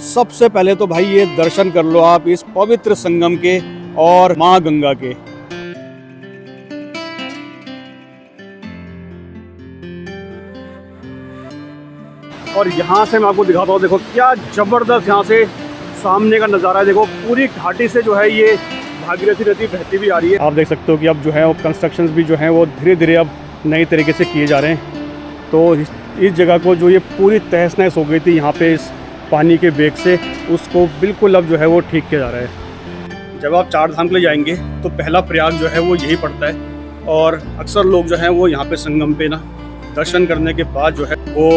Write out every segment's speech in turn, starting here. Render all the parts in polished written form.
सबसे पहले तो भाई ये दर्शन कर लो आप इस पवित्र संगम के और माँ गंगा के। और यहाँ से मैं आपको दिखाता हूँ, देखो क्या जबरदस्त यहाँ से सामने का नज़ारा है। देखो पूरी घाटी से जो है ये भागीरथी नदी बहती हुई आ रही है। आप देख सकते हो कि अब जो है वो कंस्ट्रक्शंस भी जो हैं वो धीरे धीरे अब नई तरीके से किए जा रहे हैं। तो इस जगह को जो ये पूरी तहस नहस हो गई थी यहाँ पे इस पानी के वेग से, उसको बिल्कुल अब जो है वो ठीक किया जा रहा है। जब आप चार धाम के लिए जाएंगे तो पहला प्रयाग जो है वो यही पड़ता है। और अक्सर लोग जो हैं वो यहाँ पे संगम पे ना दर्शन करने के बाद जो है वो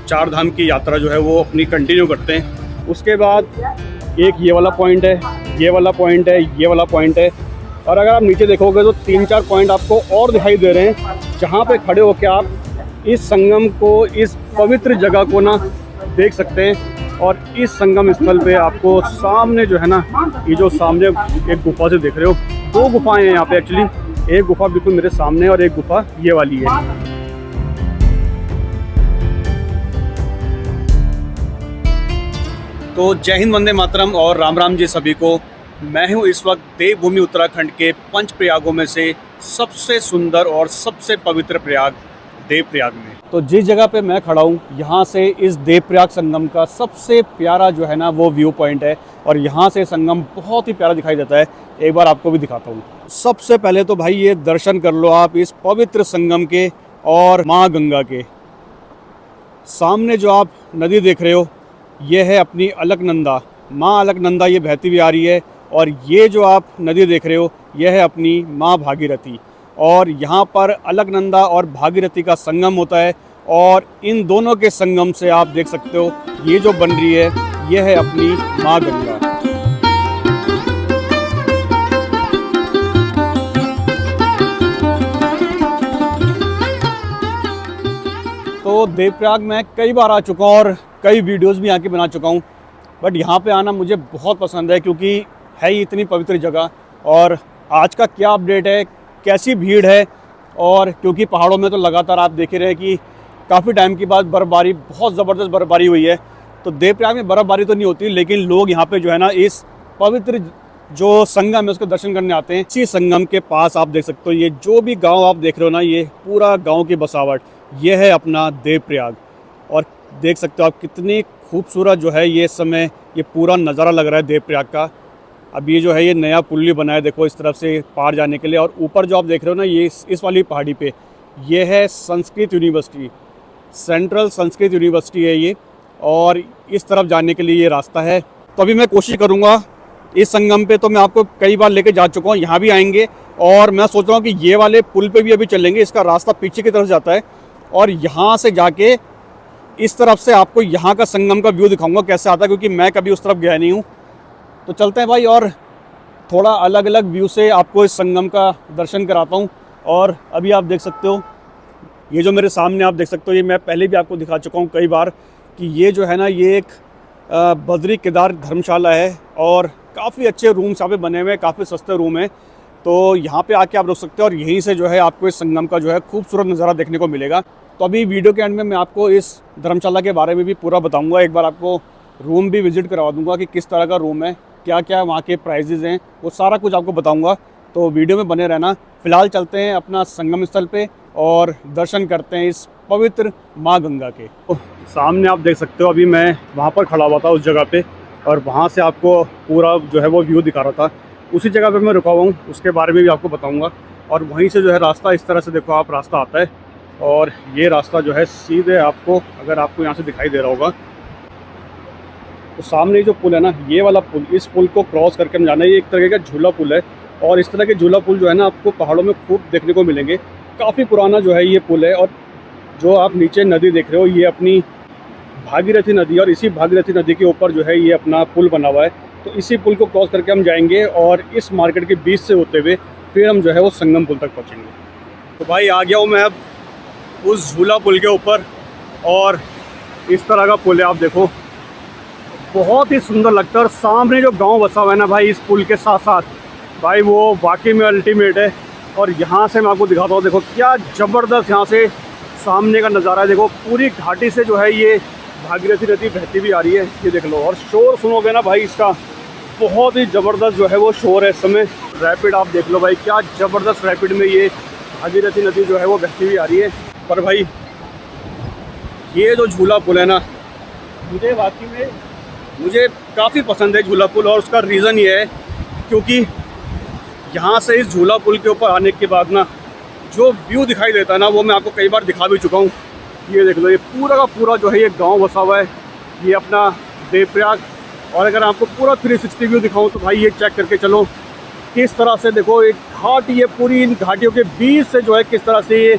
चार धाम की यात्रा जो है वो अपनी कंटिन्यू करते हैं। उसके बाद एक ये वाला पॉइंट है, ये वाला पॉइंट है, ये वाला पॉइंट है। और अगर आप नीचे देखोगे तो 3-4 पॉइंट आपको और दिखाई दे रहे हैं, जहाँ पे खड़े होकर आप इस संगम को, इस पवित्र जगह को ना देख सकते हैं। और इस संगम स्थल पे आपको सामने जो है ना, ये जो सामने एक गुफा से देख रहे हो, 2 गुफाएं हैं यहाँ पे एक्चुअली। एक गुफा बिल्कुल मेरे सामने और एक गुफा ये वाली है। तो जय हिंद, वंदे मातरम और राम राम जी सभी को। मैं हूँ इस वक्त देवभूमि उत्तराखंड के 5 प्रयागों में से सबसे सुंदर और सबसे पवित्र प्रयाग देवप्रयाग में। तो जिस जगह पे मैं खड़ा हूँ यहाँ से इस देवप्रयाग संगम का सबसे प्यारा जो है ना वो व्यू पॉइंट है। और यहाँ से संगम बहुत ही प्यारा दिखाई देता है। एक बार आपको भी दिखाता हूँ। सबसे पहले तो भाई ये दर्शन कर लो आप इस पवित्र संगम के और माँ गंगा के। सामने जो आप नदी देख रहे हो ये है अपनी अलकनंदा, माँ अलकनंदा, ये बहती हुई आ रही है। और ये जो आप नदी देख रहे हो ये है अपनी माँ भागीरथी। और यहाँ पर अलकनंदा और भागीरथी का संगम होता है। और इन दोनों के संगम से आप देख सकते हो ये जो बन रही है ये है अपनी माँ गंगा। तो देवप्रयाग में कई बार आ चुका हूँ और कई वीडियोस भी यहाँ की बना चुका हूँ, बट यहाँ पे आना मुझे बहुत पसंद है क्योंकि है ही इतनी पवित्र जगह। और आज का क्या अपडेट है, कैसी भीड़ है, और क्योंकि पहाड़ों में तो लगातार आप देख रहे हैं कि काफ़ी टाइम के बाद बर्फ़बारी, बहुत ज़बरदस्त बर्फ़बारी हुई है। तो देवप्रयाग में बर्फ़बारी तो नहीं होती, लेकिन लोग यहाँ पे जो है ना इस पवित्र जो संगम है उसके दर्शन करने आते हैं। इसी संगम के पास आप देख सकते हो ये जो भी गांव आप देख रहे हो ना, ये पूरा गांव की बसावट, ये है अपना देवप्रयाग। और देख सकते हो आप कितनी खूबसूरत जो है ये समय ये पूरा नज़ारा लग रहा है देवप्रयाग का। अब ये जो है ये नया पुल भी बना है, देखो इस तरफ से पार जाने के लिए। और ऊपर जो आप देख रहे हो ना ये इस वाली पहाड़ी पे ये है Sanskrit university, central Sanskrit university है ये। और इस तरफ जाने के लिए ये रास्ता है। तो अभी मैं कोशिश करूँगा इस संगम पे, तो मैं आपको कई बार लेके जा चुका हूँ, यहाँ भी आएंगे। और मैं सोच रहा हूँ कि ये वाले पुल पे भी अभी चलेंगे, इसका रास्ता पीछे की तरफ जाता है। और यहाँ से जाके इस तरफ से आपको यहाँ का संगम का व्यू दिखाऊंगा कैसे आता है, क्योंकि मैं कभी उस तरफ गया नहीं हूँ। तो चलते हैं भाई और थोड़ा अलग अलग व्यू से आपको इस संगम का दर्शन कराता हूँ। और अभी आप देख सकते हो ये जो मेरे सामने आप देख सकते हो, ये मैं पहले भी आपको दिखा चुका हूँ कई बार कि ये जो है ना ये एक बद्री केदार धर्मशाला है। और काफ़ी अच्छे रूम्स यहाँ पे बने हुए हैं, काफ़ी सस्ते रूम हैं। तो यहाँ पे आके आप रुक सकते हो और यहीं से जो है आपको इस संगम का जो है खूबसूरत नज़ारा देखने को मिलेगा। तो अभी वीडियो के एंड में मैं आपको इस धर्मशाला के बारे में भी पूरा बताऊँगा। एक बार आपको रूम भी विज़िट करवा दूँगा कि किस तरह का रूम है, क्या क्या वहाँ के प्राइजेज़ हैं, वो सारा कुछ आपको बताऊँगा। तो वीडियो में बने रहना। फ़िलहाल चलते हैं अपना संगम स्थल पे और दर्शन करते हैं इस पवित्र माँ गंगा के। तो सामने आप देख सकते हो अभी मैं वहाँ पर खड़ा हुआ था उस जगह पे, और वहाँ से आपको पूरा जो है वो व्यू दिखा रहा था। उसी जगह पे मैं रुका हुआ हूँ, उसके बारे में भी आपको बताऊँगा। और वहीं से जो है रास्ता इस तरह से देखो आप, रास्ता आता है। और ये रास्ता जो है सीधे आपको, अगर आपको यहाँ से दिखाई दे रहा होगा तो सामने जो पुल है ना, ये वाला पुल, इस पुल को क्रॉस करके हम जाना है। ये एक तरह का झूला पुल है। और इस तरह के झूला पुल जो है ना आपको पहाड़ों में खूब देखने को मिलेंगे। काफ़ी पुराना जो है ये पुल है। और जो आप नीचे नदी देख रहे हो ये अपनी भागीरथी नदी, और इसी भागीरथी नदी के ऊपर जो है ये अपना पुल बना हुआ है। तो इसी पुल को क्रॉस करके हम जाएंगे और इस मार्केट के बीच से होते हुए फिर हम जो है वो संगम पुल तक पहुँचेंगे। तो भाई आ गया हूँ मैं अब उस झूला पुल के ऊपर। और इस तरह का पुल है, आप देखो बहुत ही सुंदर लगता है। और सामने जो गांव बसा हुआ है ना भाई इस पुल के साथ साथ, भाई वो वाकई में अल्टीमेट है। और यहाँ से मैं आपको दिखाता हूँ, देखो क्या ज़बरदस्त यहाँ से सामने का नज़ारा है। देखो पूरी घाटी से जो है ये भागीरथी नदी बहती भी आ रही है, ये देख लो। और शोर सुनोगे ना भाई इसका, बहुत ही ज़बरदस्त जो है वो शोर है इस समय। रैपिड आप देख लो भाई, क्या ज़बरदस्त रैपिड में ये भागीरथी नदी जो है वो बहती हुई आ रही है। पर भाई ये जो झूला पुल है ना, मुझे वाकई में मुझे काफ़ी पसंद है झूला पुल। और उसका रीज़न ये है क्योंकि यहाँ से इस झूला पुल के ऊपर आने के बाद ना जो व्यू दिखाई देता है ना, वो मैं आपको कई बार दिखा भी चुका हूँ। ये देख लो, ये पूरा का पूरा जो है ये गांव बसा हुआ है, ये अपना देवप्रयाग। और अगर आपको पूरा 360 व्यू दिखाऊं तो भाई ये चेक करके चलो किस तरह से, देखो एक घाट, ये पूरी इन घाटियों के बीच से जो है किस तरह से ये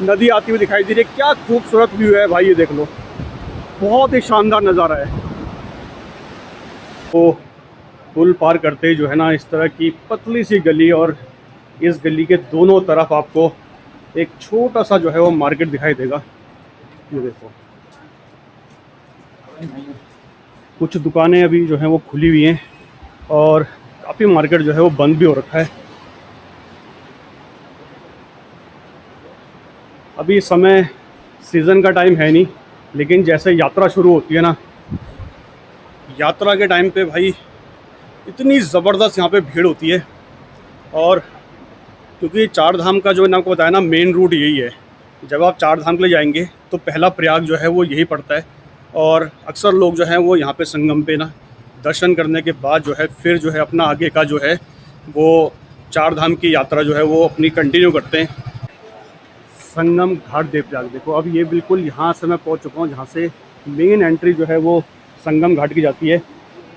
नदी आती हुई दिखाई दे रही है। क्या खूबसूरत व्यू है भाई, ये देख लो, बहुत ही शानदार नज़ारा है। तो पुल पार करते ही जो है ना, इस तरह की पतली सी गली, और इस गली के दोनों तरफ आपको एक छोटा सा जो है वो मार्केट दिखाई देगा। ये देखो, कुछ दुकानें अभी जो हैं वो खुली हुई हैं और काफ़ी मार्केट जो है वो बंद भी हो रखा है। अभी समय सीज़न का टाइम है नहीं, लेकिन जैसे यात्रा शुरू होती है ना, यात्रा के टाइम पे भाई इतनी ज़बरदस्त यहाँ पे भीड़ होती है। और क्योंकि चार धाम का जो मैंने आपको बताया ना, मेन रूट यही है। जब आप चार धाम के लिए जाएंगे तो पहला प्रयाग जो है वो यही पड़ता है। और अक्सर लोग जो हैं वो यहाँ पे संगम पे ना दर्शन करने के बाद जो है फिर जो है अपना आगे का जो है वो चार धाम की यात्रा जो है वो अपनी कंटिन्यू करते हैं। संगम घाट देवप्रयाग, देखो अब ये बिल्कुल यहाँ से मैं पहुँच चुका हूँ जहाँ से मेन एंट्री जो है वो संगम घाट की जाती है।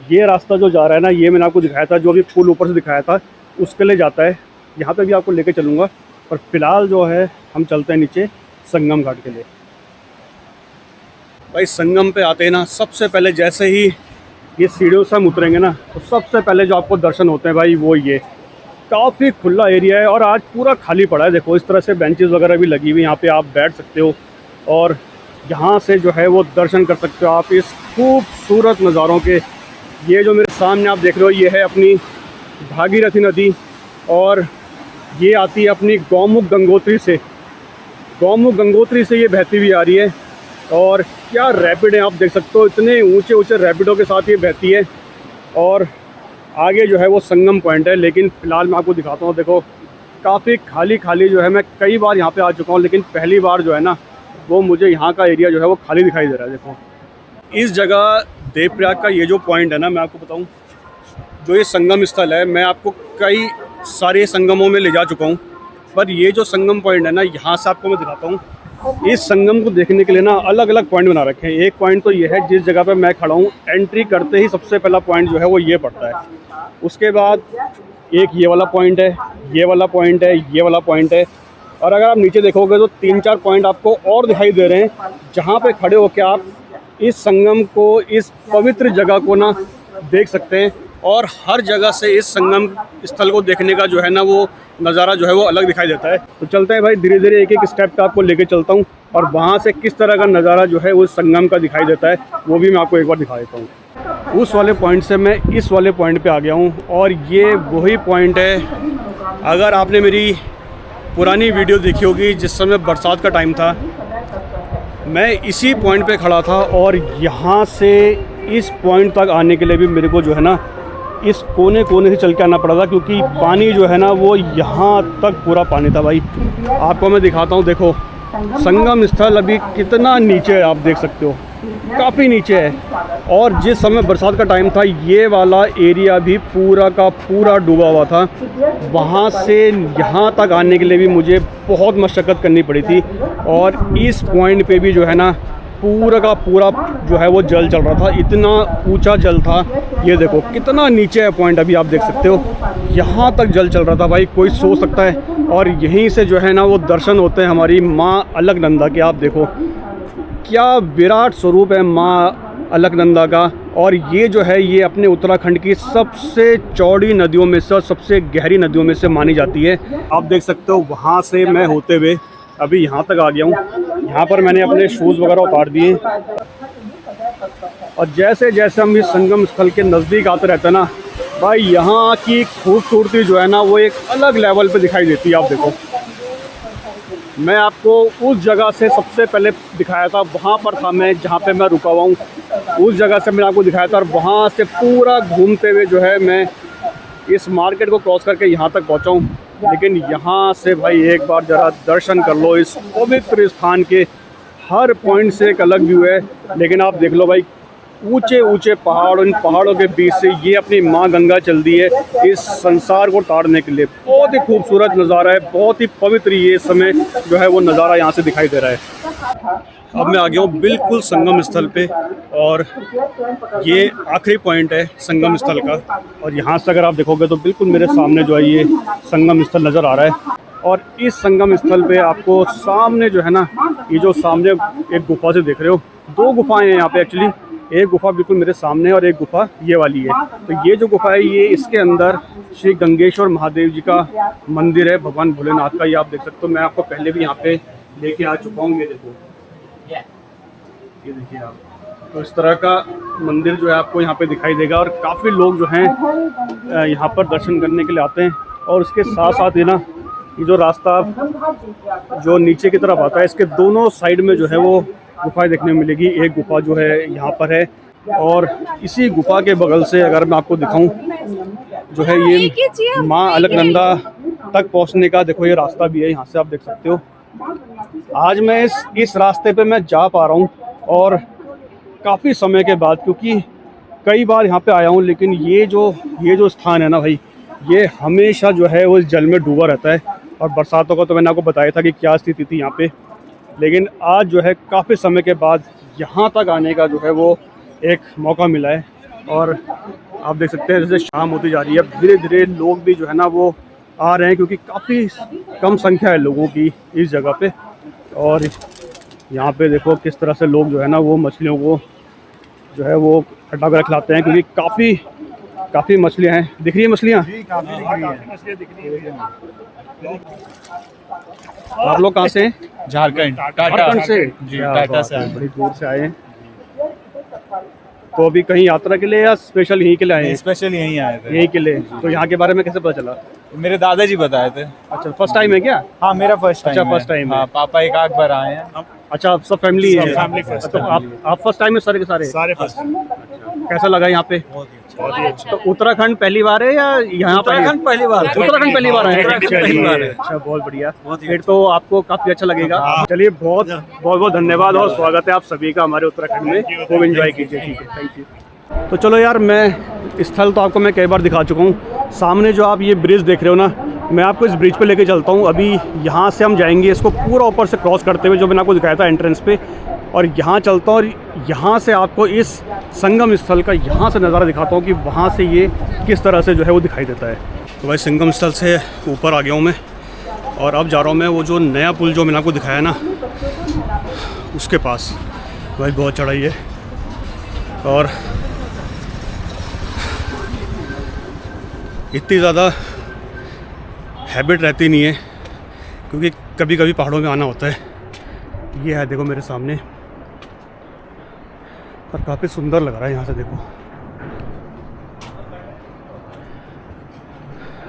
ये रास्ता जो जा रहा है ना, ये मैंने आपको दिखाया था, जो अभी पुल ऊपर से दिखाया था उसके लिए जाता है। यहाँ पे भी आपको लेके चलूँगा, पर फिलहाल जो है हम चलते हैं नीचे संगम घाट के लिए। भाई संगम पे आते हैं ना, सबसे पहले जैसे ही ये सीढ़ियों से हम उतरेंगे ना, तो सबसे पहले जो आपको दर्शन होते हैं भाई वो ये काफ़ी खुला एरिया है। और आज पूरा खाली पड़ा है, देखो इस तरह से बेंचेस वगैरह भी लगी हुई, यहाँ पे आप बैठ सकते हो और यहाँ से जो है वो दर्शन कर सकते हो आप इस खूबसूरत नज़ारों के। ये जो मेरे सामने आप देख रहे हो, ये है अपनी भागीरथी नदी, और ये आती है अपनी गौमुख गंगोत्री से। गौमुख गंगोत्री से ये बहती हुई आ रही है। और क्या रैपिड है, आप देख सकते हो, इतने ऊंचे ऊंचे रैपिडों के साथ ये बहती है। और आगे जो है वो संगम पॉइंट है, लेकिन फ़िलहाल मैं आपको दिखाता हूँ। देखो काफ़ी खाली खाली जो है, मैं कई बार यहाँ पे आ चुका हूँ, लेकिन पहली बार जो है ना वो मुझे यहाँ का एरिया जो है वो खाली दिखाई दे रहा है। देखो इस जगह देवप्रयाग का ये जो पॉइंट है ना, मैं आपको बताऊँ, जो ये संगम स्थल है, मैं आपको कई सारे संगमों में ले जा चुका हूँ, पर ये जो संगम पॉइंट है ना, यहाँ से आपको मैं दिखाता हूँ। इस संगम को देखने के लिए ना अलग अलग पॉइंट बना रखे हैं। एक पॉइंट तो ये है जिस जगह पे मैं खड़ा हूँ, एंट्री करते ही सबसे पहला पॉइंट जो है वो ये पड़ता है। उसके बाद एक ये वाला पॉइंट है, ये वाला पॉइंट है, ये वाला पॉइंट है। और अगर आप नीचे देखोगे तो 3-4 पॉइंट आपको और दिखाई दे रहे हैं, जहाँ पे खड़े होकर आप इस संगम को, इस पवित्र जगह को ना देख सकते हैं। और हर जगह से इस संगम स्थल को देखने का जो है ना वो नज़ारा जो है वो अलग दिखाई देता है। तो चलते हैं भाई, धीरे धीरे एक एक स्टेप पे आपको लेके चलता हूँ, और वहाँ से किस तरह का नज़ारा जो है उस संगम का दिखाई देता है वो भी मैं आपको एक बार दिखा देता हूँ। उस वाले पॉइंट से मैं इस वाले पॉइंट पे आ गया हूँ, और ये वही पॉइंट है। अगर आपने मेरी पुरानी वीडियो देखी होगी जिस समय बरसात का टाइम था, मैं इसी पॉइंट पे खड़ा था, और यहाँ से इस पॉइंट तक आने के लिए भी मेरे को जो है ना इस कोने कोने से चल के आना पड़ा था, क्योंकि पानी जो है ना वो यहाँ तक पूरा पानी था। भाई आपको मैं दिखाता हूँ, देखो संगम स्थल अभी कितना नीचे है, आप देख सकते हो, काफ़ी नीचे है। और जिस समय बरसात का टाइम था, ये वाला एरिया भी पूरा का पूरा डूबा हुआ था। वहाँ से यहाँ तक आने के लिए भी मुझे बहुत मशक्क़त करनी पड़ी थी। और इस पॉइंट पे भी जो है ना पूरा का पूरा जो है वो जल चल रहा था, इतना ऊंचा जल था। ये देखो कितना नीचे है पॉइंट, अभी आप देख सकते हो, यहाँ तक जल चल रहा था। भाई कोई सोच सकता है। और यहीं से जो है ना वो दर्शन होते हैं हमारी माँ अलकनंदा के। आप देखो क्या विराट स्वरूप है माँ अलकनंदा का। और ये जो है ये अपने उत्तराखंड की सबसे चौड़ी नदियों में से और सबसे गहरी नदियों में से मानी जाती है। आप देख सकते हो, वहाँ से मैं होते हुए अभी यहाँ तक आ गया हूँ। यहाँ पर मैंने अपने शूज़ वगैरह उतार दिए, और जैसे जैसे हम इस संगम स्थल के नज़दीक आते रहते हैं ना भाई, यहाँ की खूबसूरती जो है ना वो एक अलग लेवल पे दिखाई देती है। आप देखो मैं आपको उस जगह से सबसे पहले दिखाया था, वहाँ पर था मैं जहाँ पे मैं रुका हुआ हूँ, उस जगह से मैंने आपको दिखाया था। और वहाँ से पूरा घूमते हुए जो है मैं इस मार्केट को क्रॉस करके यहाँ तक पहुँचा हूँ। लेकिन यहाँ से भाई एक बार ज़रा दर्शन कर लो इस पवित्र स्थान के। हर पॉइंट से एक अलग व्यू है। लेकिन आप देख लो भाई, ऊंचे ऊंचे पहाड़, उन पहाड़ों के बीच से ये अपनी माँ गंगा चलती है इस संसार को तारने के लिए। बहुत ही खूबसूरत नज़ारा है, बहुत ही पवित्र ये समय जो है वो नज़ारा यहाँ से दिखाई दे रहा है। अब मैं आ गया हूँ बिल्कुल संगम स्थल पे, और ये आखिरी पॉइंट है संगम स्थल का। और यहाँ से अगर आप देखोगे तो बिल्कुल मेरे सामने जो है ये संगम स्थल नज़र आ रहा है। और इस संगम स्थल पे आपको सामने जो है ना, ये जो सामने एक गुफा से देख रहे हो, 2 गुफाएं हैं यहाँ पे एक्चुअली। एक गुफा बिल्कुल मेरे सामने और एक गुफा ये वाली है। तो ये जो गुफा है ये, इसके अंदर श्री गंगेश्वर महादेव जी का मंदिर है, भगवान भोलेनाथ का। ये आप देख सकते हो, मैं आपको पहले भी यहाँ पे लेके आ चुका हूँ। ये देखो, ये देखिए आप, तो इस तरह का मंदिर जो है आपको यहाँ पे दिखाई देगा। और काफ़ी लोग जो हैं यहाँ पर दर्शन करने के लिए आते हैं। और उसके साथ साथ ही ना, ये जो रास्ता जो नीचे की तरफ आता है, इसके दोनों साइड में जो है वो गुफाएं देखने में मिलेगी। एक गुफा जो है यहाँ पर है, और इसी गुफा के बगल से अगर मैं आपको दिखाऊं जो है ये माँ अलकनंदा तक पहुँचने का देखो ये रास्ता भी है, यहाँ से आप देख सकते हो। आज मैं इस रास्ते पे मैं जा पा रहा हूँ, और काफ़ी समय के बाद, क्योंकि कई बार यहाँ पे आया हूँ, लेकिन ये जो स्थान है ना भाई, ये हमेशा जो है वो इस जल में डूबा रहता है। और बरसातों का तो मैंने आपको बताया था कि क्या स्थिति थी यहाँ पे। लेकिन आज जो है काफ़ी समय के बाद यहाँ तक आने का जो है वो एक मौका मिला है। और आप देख सकते हैं जैसे शाम होती जा रही है, धीरे धीरे लोग भी जो है ना वो आ रहे हैं, क्योंकि काफ़ी कम संख्या है लोगों की इस जगह पे। और यहाँ पे देखो किस तरह से लोग जो है ना वो मछलियों को जो है वो हटा कर खिलाते हैं, क्योंकि काफ़ी मछलियाँ हैं। दिख रही है मछलियाँ? आप लोग कहाँ से? झारखंड से जी, टाटा से आए। बड़ी दूर से आए हैं। तो अभी कहीं यात्रा के लिए या स्पेशल यहीं के लिए आए हैं? स्पेशल यहीं आए थे। यहीं के लिए। तो यहाँ के बारे में कैसे पता चला? मेरे दादाजी बताए थे। अच्छा, फर्स्ट टाइम है क्या? हाँ, मेरा फर्स्ट टाइम। अच्छा, फर्स्ट टाइम है। हाँ, पापा एक आध बार आए हैं। अच्छा, सब फैमिली है? Family first. तो आप फर्स्ट टाइम है सारे के सारे फर्स्ट। कैसा लगा यहाँ पे? बहुत ही अच्छा। तो उत्तराखंड पहली बार है या यहाँ पर? उत्तराखंड पहली बार। उत्तराखंड पहली बार है। पहली बार है। अच्छा, बहुत बढ़िया। फिर तो आपको काफी अच्छा लगेगा। चलिए, बहुत धन्यवाद और स्वागत है आप सभी का हमारे उत्तराखंड में। खूब एंजॉय कीजिए। ठीक है, थैंक यू। तो चलो यार, मैं स्थल तो आपको मैं कई बार दिखा चुका हूँ। सामने जो आप ये ब्रिज देख रहे हो ना, मैं आपको इस ब्रिज पे लेके चलता हूँ। अभी यहाँ से हम जाएंगे इसको पूरा ऊपर से क्रॉस करते हुए, जो मैंने आपको दिखाया था एंट्रेंस पे, और यहाँ चलता हूँ। और यहाँ से आपको इस संगम स्थल का यहाँ से नज़ारा दिखाता हूँ कि वहाँ से ये किस तरह से जो है वो दिखाई देता है। तो भाई संगम स्थल से ऊपर आ गया हूँ मैं, और अब जा रहा हूँ मैं वो जो नया पुल जो मैंने आपको दिखाया ना, उसके पास। भाई बहुत चढ़ाई है, और इतनी ज़्यादा हैबिट रहती नहीं है, क्योंकि कभी कभी पहाड़ों में आना होता है। ये है देखो मेरे सामने, और काफ़ी सुंदर लग रहा है यहाँ से देखो।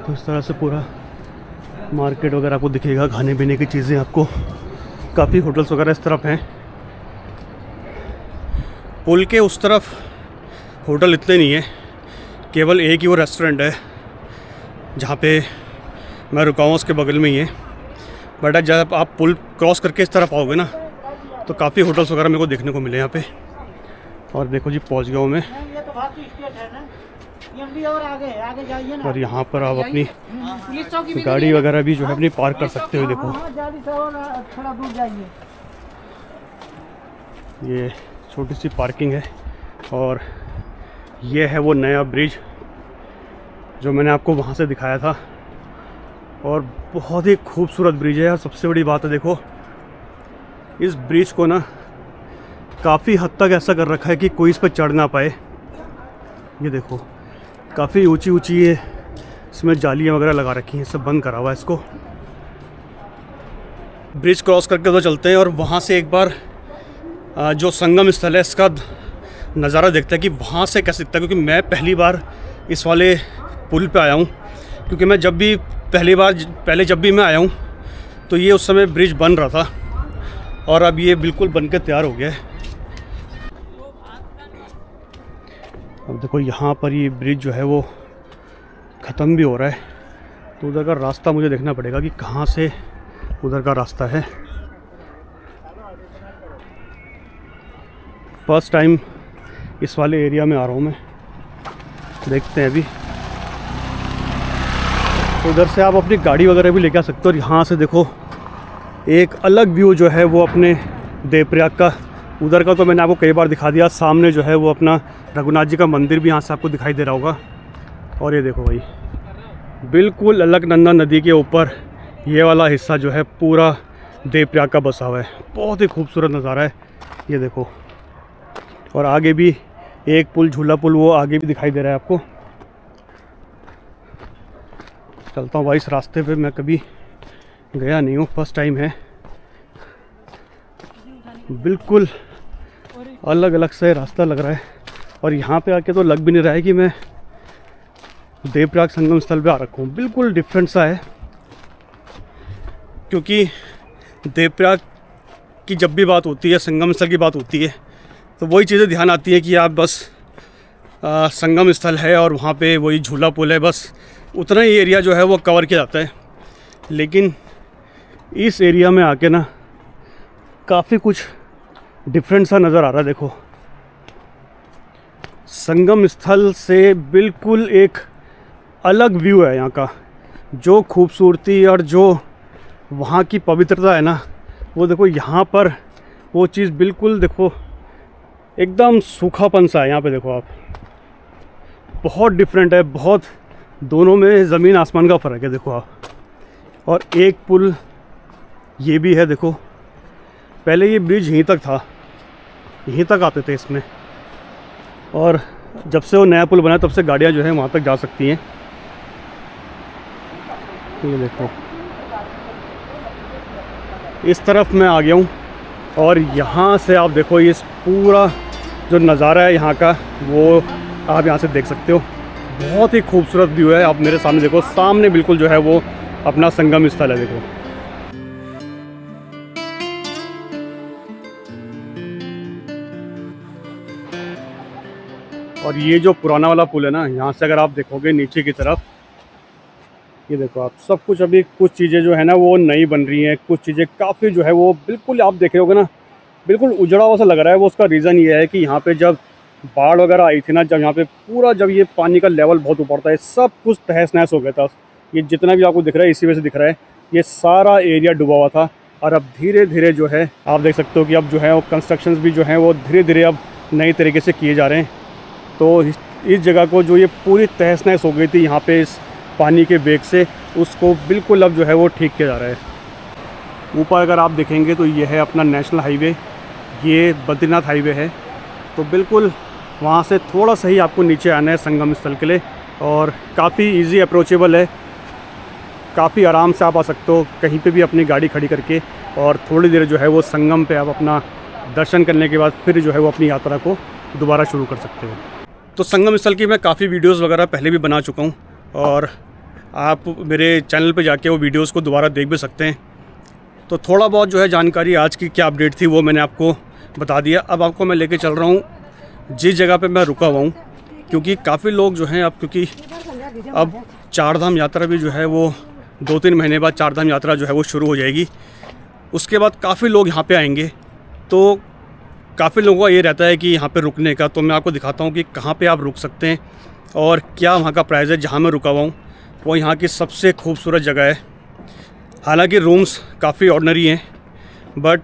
तो इस तरह से पूरा मार्केट वगैरह आपको दिखेगा, खाने पीने की चीज़ें आपको, काफ़ी होटल्स वगैरह इस तरफ हैं। पुल के उस तरफ होटल इतने नहीं है, केवल एक ही वो रेस्टोरेंट है जहाँ पे मैं रुका हूँ, उसके बगल में ही है। बट जब आप पुल क्रॉस करके इस तरफ आओगे ना, तो काफ़ी होटल्स वगैरह मेरे को देखने को मिले यहाँ पे। और देखो जी, पहुँच गया हूँ मैं। और यहाँ पर आप अपनी गाड़ी वगैरह भी जो है अपनी पार्क कर सकते हो। देखो ये छोटी सी पार्किंग है, और ये है वो नया ब्रिज जो मैंने आपको वहाँ से दिखाया था। और बहुत ही खूबसूरत ब्रिज है यार। सबसे बड़ी बात है, देखो इस ब्रिज को ना काफ़ी हद तक ऐसा कर रखा है कि कोई इस पर चढ़ ना पाए। ये देखो काफ़ी ऊंची ऊंची ये इसमें जालियाँ वगैरह लगा रखी हैं, सब बंद करा हुआ है इसको। ब्रिज क्रॉस करके तो चलते हैं, और वहाँ से एक बार जो संगम स्थल है इसका नज़ारा देखते हैं कि वहाँ से कैसे दिखता है। क्योंकि मैं पहली बार इस वाले पुल पे आया हूँ, क्योंकि मैं जब भी पहले जब भी मैं आया हूँ तो तो ये उस समय ब्रिज बन रहा था और अब ये बिल्कुल बनकर तैयार हो गया है। अब देखो यहाँ पर ये ब्रिज जो है वो ख़त्म भी हो रहा है, तो उधर का रास्ता मुझे देखना पड़ेगा कि कहाँ से उधर का रास्ता है। फर्स्ट टाइम इस वाले एरिया में आ रहा हूँ मैं, देखते हैं अभी। तो उधर से आप अपनी गाड़ी वगैरह भी लेके आ सकते हो और यहाँ से देखो एक अलग व्यू जो है वो अपने देवप्रयाग का। उधर का तो मैंने आपको कई बार दिखा दिया, सामने जो है वो अपना रघुनाथ जी का मंदिर भी यहाँ से आपको दिखाई दे रहा होगा। और ये देखो भाई, बिल्कुल अलकनंदा नदी के ऊपर ये वाला हिस्सा जो है पूरा देवप्रयाग का बसा हुआ है। बहुत ही खूबसूरत नज़ारा है ये देखो। और आगे भी एक पुल, झूला पुल, वो आगे भी दिखाई दे रहा है आपको। चलता हूँ भाई इस रास्ते पे, मैं कभी गया नहीं हूँ, फर्स्ट टाइम है। बिल्कुल अलग अलग से रास्ता लग रहा है और यहाँ पे आके तो लग भी नहीं रहा है कि मैं देवप्रयाग संगम स्थल पे आ रखा हूँ। बिल्कुल डिफरेंट सा है, क्योंकि देवप्रयाग की जब भी बात होती है, संगम स्थल की बात होती है, तो वही चीज़ें ध्यान आती हैं कि आप बस संगम स्थल है और वहाँ पे वही झूला पुल है, बस उतना ही एरिया जो है वो कवर किया जाता है। लेकिन इस एरिया में आके ना काफ़ी कुछ डिफरेंट सा नज़र आ रहा है। देखो, संगम स्थल से बिल्कुल एक अलग व्यू है यहाँ का। जो खूबसूरती और जो वहाँ की पवित्रता है ना, वो देखो यहाँ पर वो चीज़ बिल्कुल देखो एकदम सूखापन सा है यहाँ पे। देखो आप, बहुत डिफरेंट है, बहुत, दोनों में ज़मीन आसमान का फ़र्क है। देखो आप, और एक पुल ये भी है। देखो, पहले ये ब्रिज यहीं तक था, यहीं तक आते थे इसमें, और जब से वो नया पुल बना तब से गाड़ियाँ जो है वहाँ तक जा सकती हैं। ये देखो, इस तरफ मैं आ गया हूँ और यहाँ से आप देखो ये पूरा जो नज़ारा है यहाँ का, वो आप यहाँ से देख सकते हो। बहुत ही खूबसूरत व्यू है। आप मेरे सामने देखो, सामने बिल्कुल जो है वो अपना संगम स्थल है। देखो, और ये जो पुराना वाला पुल है ना, यहाँ से अगर आप देखोगे नीचे की तरफ, ये देखो आप, सब कुछ अभी कुछ चीज़ें जो है ना वो नई बन रही हैं, कुछ चीज़ें काफ़ी जो है वो बिल्कुल आप देख रहे होगे ना, बिल्कुल उजड़ा हुआ सा लग रहा है। वो उसका रीज़न ये है कि यहाँ पे जब बाढ़ वगैरह आई थी ना, जब यहाँ पे पूरा, जब ये पानी का लेवल बहुत ऊपर था, ये सब कुछ तहस नहस हो गया था। ये जितना भी आपको दिख रहा है इसी वजह से दिख रहा है, ये सारा एरिया डूबा हुआ था। और अब धीरे धीरे जो है आप देख सकते हो कि अब जो है वो कंस्ट्रक्शंस भी जो हैं वो धीरे धीरे अब नई तरीके से किए जा रहे हैं। तो इस जगह को जो ये पूरी तहस नहस हो गई थी यहाँ पे इस पानी के वेग से, उसको बिल्कुल अब जो है वो ठीक किया जा रहा है। ऊपर अगर आप देखेंगे तो ये है अपना नेशनल हाईवे, ये बद्रीनाथ हाईवे है। तो बिल्कुल वहाँ से थोड़ा सा ही आपको नीचे आना है संगम स्थल के लिए, और काफ़ी इजी अप्रोचेबल है, काफ़ी आराम से आप आ सकते हो कहीं पे भी अपनी गाड़ी खड़ी करके, और थोड़ी देर जो है वो संगम पे आप अपना दर्शन करने के बाद फिर जो है वो अपनी यात्रा को दोबारा शुरू कर सकते हो। तो संगम स्थल की मैं काफ़ी वीडियोस वगैरह पहले भी बना चुका हूँ, और आप मेरे चैनल पे जाके वो वीडियोस को दोबारा देख भी सकते हैं। तो थोड़ा बहुत जो है जानकारी आज की क्या अपडेट थी वो मैंने आपको बता दिया। अब आपको मैं लेके चल रहा हूँ जिस जगह पे मैं रुका हुआ हूँ, क्योंकि काफ़ी लोग जो हैं अब, क्योंकि अब चारधाम यात्रा भी जो है वो 2-3 महीने बाद चारधाम यात्रा जो है वो शुरू हो जाएगी। उसके बाद काफ़ी लोग यहाँ पे आएंगे, तो काफ़ी लोगों का ये रहता है कि यहाँ पे रुकने का। तो मैं आपको दिखाता हूँ कि कहाँ पे आप रुक सकते हैं और क्या वहाँ का प्राइस है। जहाँ मैं रुका हुआ हूँ वो यहाँ की सबसे खूबसूरत जगह है। हालांकि रूम्स काफ़ी ऑर्डिनरी हैं, बट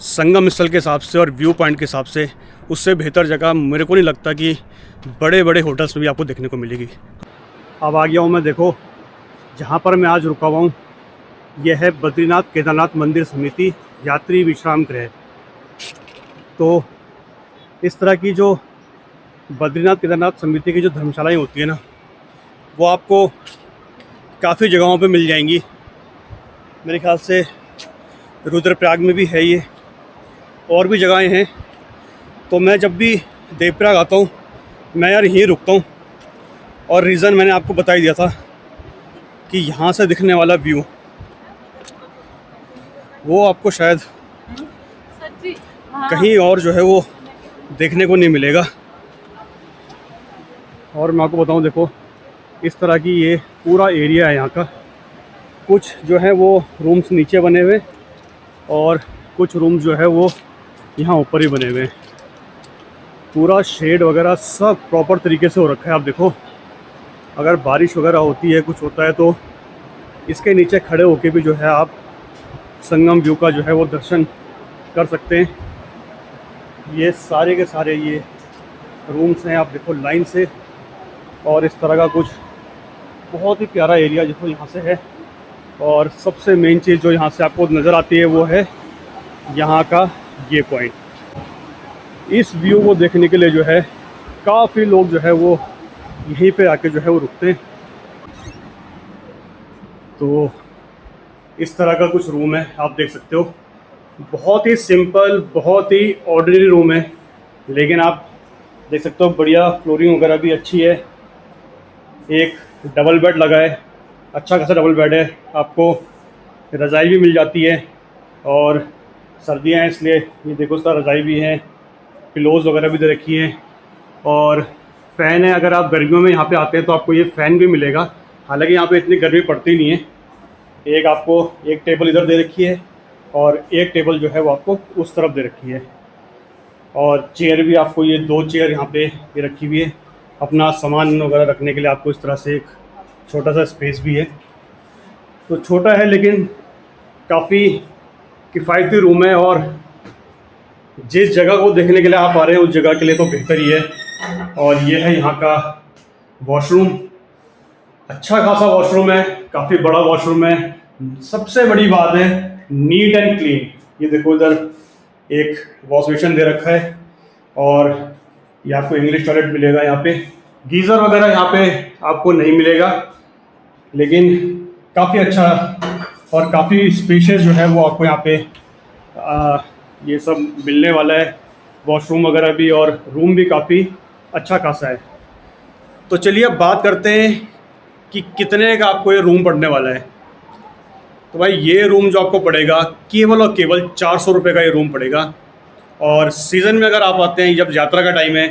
संगम स्थल के हिसाब से और व्यू पॉइंट के हिसाब से उससे बेहतर जगह मेरे को नहीं लगता कि बड़े बड़े होटल्स में भी आपको देखने को मिलेगी। अब आ गया हूँ मैं, देखो जहाँ पर मैं आज रुका हुआ हूँ यह है बद्रीनाथ केदारनाथ मंदिर समिति यात्री विश्राम गृह। तो इस तरह की जो बद्रीनाथ केदारनाथ समिति की जो धर्मशालाएँ होती है ना, वो आपको काफ़ी जगहों पे मिल जाएंगी। मेरे ख्याल से रुद्रप्रयाग में भी है ये, और भी जगहें हैं। तो मैं जब भी देवप्रयाग आता हूँ मैं यार यहीं रुकता हूँ, और रीज़न मैंने आपको बता ही दिया था कि यहाँ से दिखने वाला व्यू, वो आपको शायद सच्ची हाँ। कहीं और जो है वो देखने को नहीं मिलेगा। और मैं आपको बताऊं, देखो इस तरह की ये पूरा एरिया है यहाँ का। कुछ जो है वो रूम्स नीचे बने हुए और कुछ रूम्स जो है वो यहाँ ऊपर ही बने हुए हैं। पूरा शेड वगैरह सब प्रॉपर तरीके से हो रखा है। आप देखो, अगर बारिश वगैरह होती है, कुछ होता है, तो इसके नीचे खड़े होके भी जो है आप संगम व्यू का जो है वो दर्शन कर सकते हैं। ये सारे के सारे ये रूम्स हैं, आप देखो लाइन से। और इस तरह का कुछ बहुत ही प्यारा एरिया जो यहाँ से है। और सबसे मेन चीज़ जो यहाँ से आपको नज़र आती है वो है यहाँ का ये पॉइंट। इस व्यू को देखने के लिए जो है काफ़ी लोग जो है वो यहीं पे आके जो है वो रुकते हैं। तो इस तरह का कुछ रूम है, आप देख सकते हो। बहुत ही सिंपल, बहुत ही ऑर्डिनरी रूम है, लेकिन आप देख सकते हो बढ़िया फ्लोरिंग वगैरह भी अच्छी है। एक डबल बेड लगा है, अच्छा खासा डबल बेड है। आपको रज़ाई भी मिल जाती है और सर्दियाँ हैं इसलिए ये देखो उसका रज़ाई भी है, पिलोज़ वगैरह भी दे रखी हैं और फ़ैन है। अगर आप गर्मियों में यहाँ पे आते हैं तो आपको ये फ़ैन भी मिलेगा। हालांकि यहाँ पे इतनी गर्मी पड़ती नहीं है। एक आपको एक टेबल इधर दे रखी है और एक टेबल जो है वो आपको उस तरफ दे रखी है। और चेयर भी आपको ये 2 चेयर यहाँ पे ये रखी हुई है। अपना सामान वगैरह रखने के लिए आपको इस तरह से एक छोटा सा स्पेस भी है। तो छोटा है लेकिन काफ़ी किफ़ायती रूम है और जिस जगह को देखने के लिए आप आ रहे हैं उस जगह के लिए तो बेहतर ही है। और ये है यहाँ का वॉशरूम। अच्छा खासा वॉशरूम है, काफ़ी बड़ा वॉशरूम है। सबसे बड़ी बात है नीट एंड क्लीन। ये देखो इधर एक वॉश बेसिन दे रखा है और ये आपको इंग्लिश टॉयलेट मिलेगा। यहाँ पे गीज़र वगैरह यहाँ पे आपको नहीं मिलेगा, लेकिन काफ़ी अच्छा और काफ़ी स्पेशियस जो है वो आपको यहाँ पे ये सब मिलने वाला है। वॉशरूम वगैरह भी और रूम भी काफ़ी अच्छा खासा है। तो चलिए अब बात करते हैं कि कितने का आपको ये रूम पड़ने वाला है। तो भाई ये रूम जो आपको पड़ेगा केवल और केवल 400 रुपये का ये रूम पड़ेगा। और सीज़न में अगर आप आते हैं जब यात्रा का टाइम है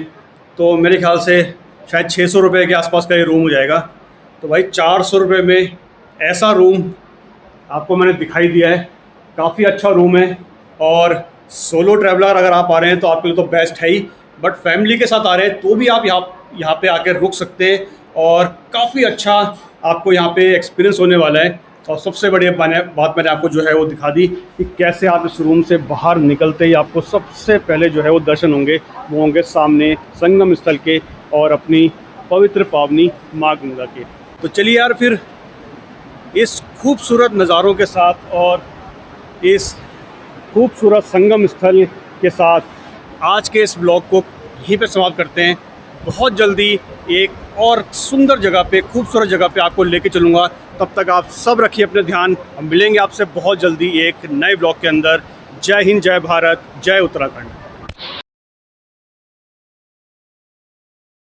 तो मेरे ख्याल से शायद 600 रुपये के आसपास का ये रूम हो जाएगा। तो भाई 400 रुपये में ऐसा रूम आपको मैंने दिखाई दिया है। काफ़ी अच्छा रूम है और सोलो ट्रैवलर अगर आप आ रहे हैं तो आपके लिए तो बेस्ट है ही, बट फैमिली के साथ आ रहे हैं तो भी आप यहाँ पे आकर रुक सकते हैं और काफ़ी अच्छा आपको यहाँ पे एक्सपीरियंस होने वाला है। और सबसे बड़ी बात मैंने आपको जो है वो दिखा दी कि कैसे आप इस रूम से बाहर निकलते ही आपको सबसे पहले जो है वो दर्शन होंगे, वो होंगे सामने संगम स्थल के और अपनी पवित्र पावनी माँ गंगा के। तो चलिए यार, फिर इस खूबसूरत नज़ारों के साथ और इस खूबसूरत संगम स्थल के साथ आज के इस ब्लॉग को यहीं पे समाप्त करते हैं। बहुत जल्दी एक और सुंदर जगह पे, खूबसूरत जगह पे आपको लेके चलूँगा। तब तक आप सब रखिए अपने ध्यान। हम मिलेंगे आपसे बहुत जल्दी एक नए ब्लॉग के अंदर। जय हिंद, जय भारत, जय उत्तराखंड।